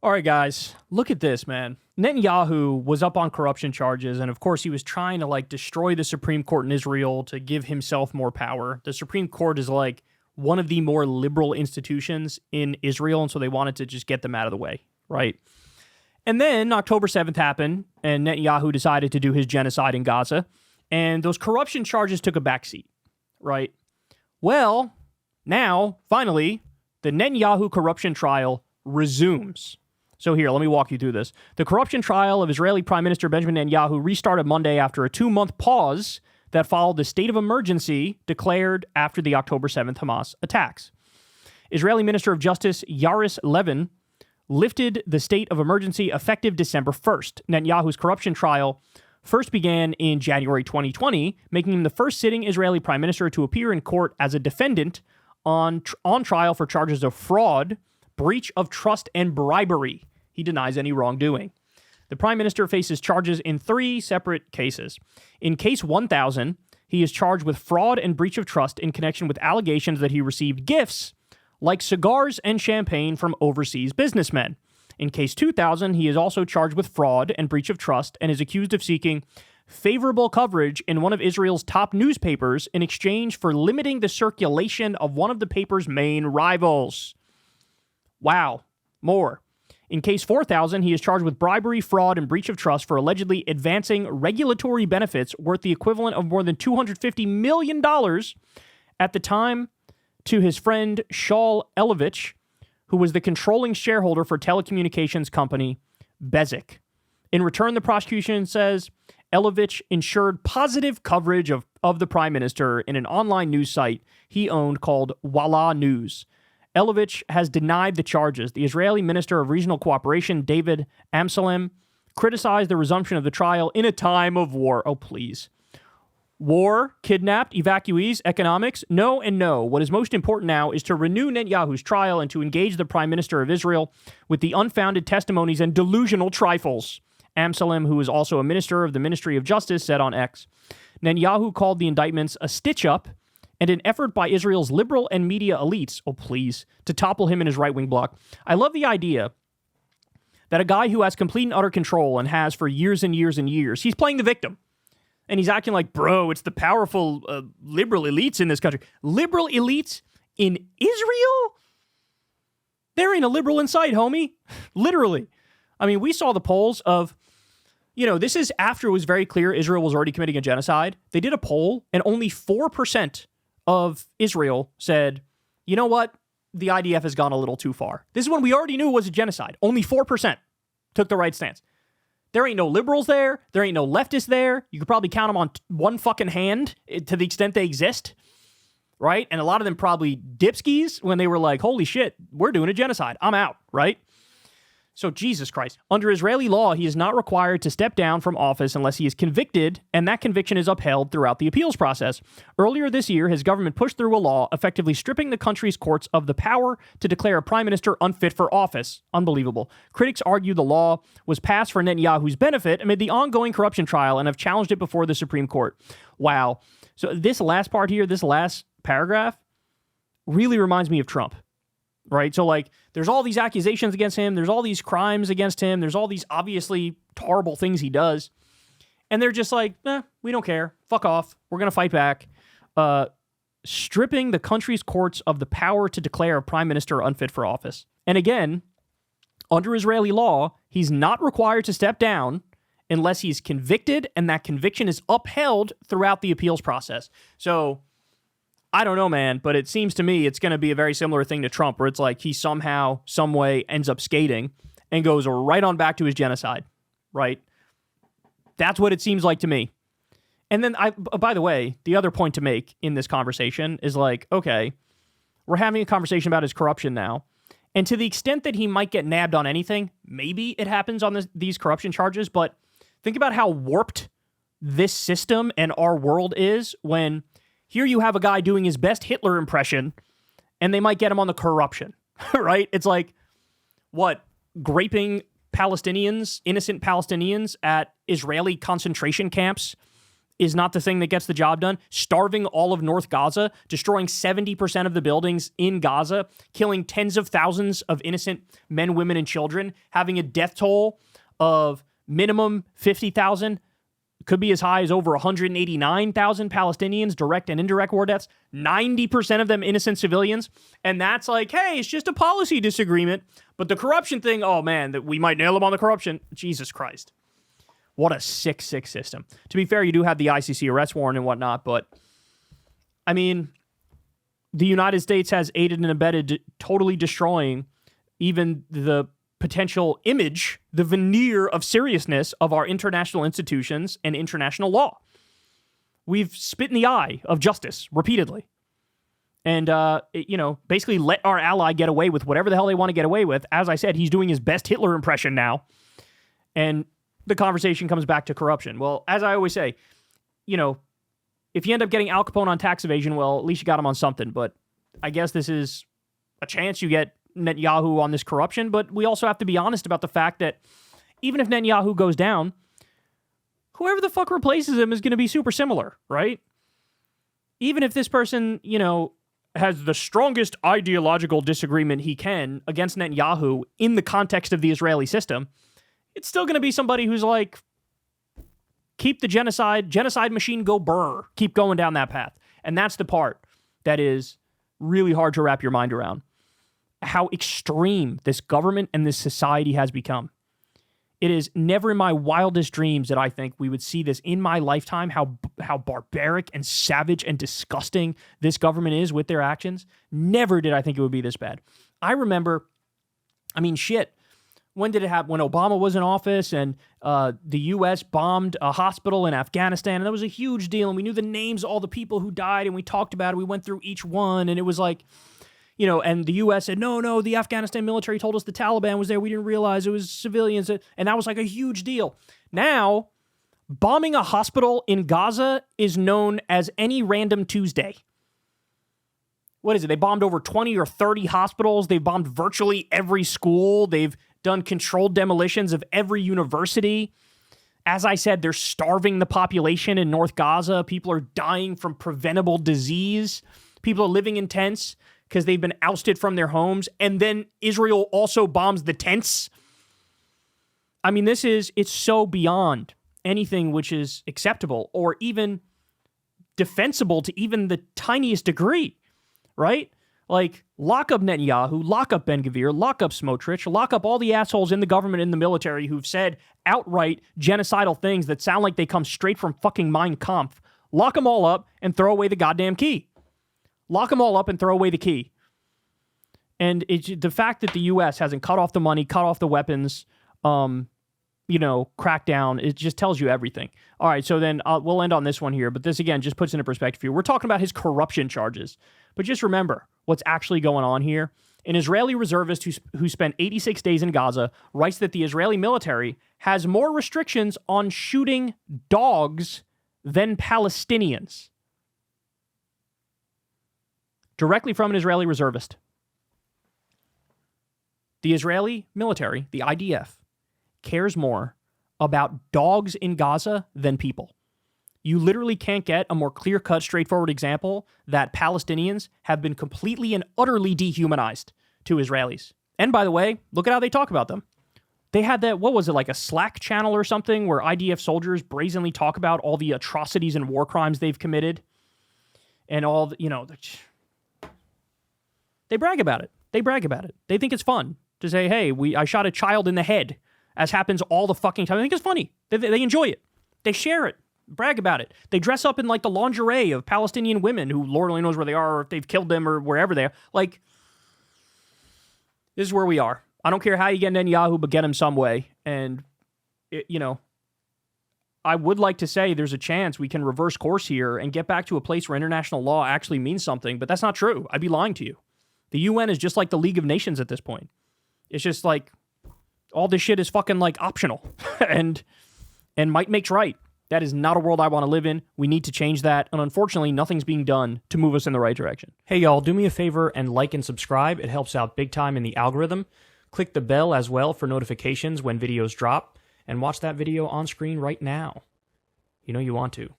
All right, guys, look at this, man. Netanyahu was up on corruption charges, and of course, he was trying to destroy the Supreme Court in Israel to give himself more power. The Supreme Court is one of the more liberal institutions in Israel, and so they wanted to just get them out of the way, right? And then October 7th happened, and Netanyahu decided to do his genocide in Gaza, and those corruption charges took a backseat, right? Well, now, finally, the Netanyahu corruption trial resumes. So here, let me walk you through this. The corruption trial of Israeli Prime Minister Benjamin Netanyahu restarted Monday after a 2-month pause that followed the state of emergency declared after the October 7th Hamas attacks. Israeli Minister of Justice Yaris Levin lifted the state of emergency effective December 1st. Netanyahu's corruption trial first began in January 2020, making him the first sitting Israeli prime minister to appear in court as a defendant on trial for charges of fraud, breach of trust, and bribery. He denies any wrongdoing. The prime minister faces charges in 3 separate cases. In case 1000, he is charged with fraud and breach of trust in connection with allegations that he received gifts like cigars and champagne from overseas businessmen. In case 2000, he is also charged with fraud and breach of trust and is accused of seeking favorable coverage in one of Israel's top newspapers in exchange for limiting the circulation of one of the paper's main rivals. Wow. More. In case 4000, he is charged with bribery, fraud, and breach of trust for allegedly advancing regulatory benefits worth the equivalent of more than $250 million at the time to his friend Shaul Elovich, who was the controlling shareholder for telecommunications company Bezik. In return, the prosecution says Elovich ensured positive coverage of the prime minister in an online news site he owned called Walla News. Elovich has denied the charges. The Israeli Minister of Regional Cooperation, David Amsalem, criticized the resumption of the trial in a time of war. Oh, please. War, kidnapped, evacuees, economics, no and no. What is most important now is to renew Netanyahu's trial and to engage the Prime Minister of Israel with the unfounded testimonies and delusional trifles. Amsalem, who is also a minister of the Ministry of Justice, said on X. Netanyahu called the indictments a stitch-up and an effort by Israel's liberal and media elites, oh please, to topple him and his right-wing bloc. I love the idea that a guy who has complete and utter control and has for years and years and years, he's playing the victim. And he's acting like, bro, it's the powerful liberal elites in this country. Liberal elites in Israel? There ain't a liberal in sight, homie. Literally. I mean, we saw the polls of, this is after it was very clear Israel was already committing a genocide. They did a poll, and only 4% of Israel said, you know what? The IDF has gone a little too far. This is when we already knew it was a genocide. Only 4% took the right stance. There ain't no liberals there. There ain't no leftists there. You could probably count them on one fucking hand to the extent they exist, right? And a lot of them probably dipskis when they were like, holy shit, we're doing a genocide. I'm out, right? So Jesus Christ. Under Israeli law, he is not required to step down from office unless he is convicted, and that conviction is upheld throughout the appeals process. Earlier this year, his government pushed through a law effectively stripping the country's courts of the power to declare a prime minister unfit for office. Unbelievable. Critics argue the law was passed for Netanyahu's benefit amid the ongoing corruption trial and have challenged it before the Supreme Court. Wow. So this last part here, this last paragraph, really reminds me of Trump. Right? So, there's all these accusations against him. There's all these crimes against him. There's all these obviously horrible things he does. And they're just like, we don't care. Fuck off. We're going to fight back. Stripping the country's courts of the power to declare a prime minister unfit for office. And again, under Israeli law, he's not required to step down unless he's convicted, and that conviction is upheld throughout the appeals process. So, I don't know, man, but it seems to me it's going to be a very similar thing to Trump, where it's like he somehow, some way ends up skating and goes right on back to his genocide, right? That's what it seems like to me. And then, by the way, the other point to make in this conversation is okay, we're having a conversation about his corruption now. And to the extent that he might get nabbed on anything, maybe it happens on these corruption charges, but think about how warped this system and our world is when here you have a guy doing his best Hitler impression, and they might get him on the corruption, right? It's like, what, graping Palestinians, innocent Palestinians at Israeli concentration camps is not the thing that gets the job done. Starving all of North Gaza, destroying 70% of the buildings in Gaza, killing tens of thousands of innocent men, women, and children, having a death toll of minimum 50,000, could be as high as over 189,000 Palestinians, direct and indirect war deaths, 90% of them innocent civilians. And that's like, hey, it's just a policy disagreement. But the corruption thing, oh man, that we might nail them on the corruption. Jesus Christ. What a sick, sick system. To be fair, you do have the ICC arrest warrant and whatnot, but I mean, the United States has aided and abetted totally destroying even the potential image, the veneer of seriousness of our international institutions and international law. We've spit in the eye of justice repeatedly. And, basically let our ally get away with whatever the hell they want to get away with. As I said, he's doing his best Hitler impression now. And the conversation comes back to corruption. Well, as I always say, if you end up getting Al Capone on tax evasion, well, at least you got him on something. But I guess this is a chance you get Netanyahu on this corruption. But we also have to be honest about the fact that even if Netanyahu goes down, whoever the fuck replaces him is going to be super similar, right? Even if this person, has the strongest ideological disagreement he can against Netanyahu in the context of the Israeli system, it's still going to be somebody who's like, keep the genocide machine go burr. Keep going down that path. And that's the part that is really hard to wrap your mind around. How extreme this government and this society has become. It is never in my wildest dreams that I think we would see this in my lifetime, how barbaric and savage and disgusting this government is with their actions. Never did I think it would be this bad. I remember, when did it happen? When Obama was in office and the U.S. bombed a hospital in Afghanistan, and that was a huge deal, and we knew the names of all the people who died, and we talked about it, we went through each one, and it was like, and the U.S. said, no, the Afghanistan military told us the Taliban was there, we didn't realize it was civilians, and that was like a huge deal. Now, bombing a hospital in Gaza is known as any random Tuesday. What is it? They bombed over 20 or 30 hospitals, they've bombed virtually every school, they've done controlled demolitions of every university. As I said, they're starving the population in North Gaza. People are dying from preventable disease. People are living in tents because they've been ousted from their homes. And then Israel also bombs the tents. I mean, it's so beyond anything which is acceptable or even defensible to even the tiniest degree, right? Like, lock up Netanyahu, lock up Ben-Gvir, lock up Smotrich, lock up all the assholes in the government and the military who've said outright genocidal things that sound like they come straight from fucking Mein Kampf. Lock them all up and throw away the goddamn key. Lock them all up and throw away the key. And the fact that the U.S. hasn't cut off the money, cut off the weapons, crackdown, it just tells you everything. All right, so then we'll end on this one here, but this, again, just puts into perspective here. We're talking about his corruption charges. But just remember what's actually going on here. An Israeli reservist who spent 86 days in Gaza writes that the Israeli military has more restrictions on shooting dogs than Palestinians. Directly from an Israeli reservist. The Israeli military, the IDF, cares more about dogs in Gaza than people. You literally can't get a more clear-cut, straightforward example that Palestinians have been completely and utterly dehumanized to Israelis. And by the way, look at how they talk about them. They had that, what was it, like a Slack channel or something where IDF soldiers brazenly talk about all the atrocities and war crimes they've committed. And all, they brag about it. They brag about it. They think it's fun to say, hey, I shot a child in the head, as happens all the fucking time. They think it's funny. They enjoy it. They share it. Brag about it. They dress up in like the lingerie of Palestinian women who Lord only knows where they are or if they've killed them or wherever they are. Like, this is where we are. I don't care how you get Netanyahu, but get him some way. And, I would like to say there's a chance we can reverse course here and get back to a place where international law actually means something, but that's not true. I'd be lying to you. The UN is just like the League of Nations at this point. It's just like all this shit is fucking like optional and might makes right. That is not a world I want to live in. We need to change that. And unfortunately, nothing's being done to move us in the right direction. Hey, y'all, do me a favor and like and subscribe. It helps out big time in the algorithm. Click the bell as well for notifications when videos drop. And watch that video on screen right now. You know you want to.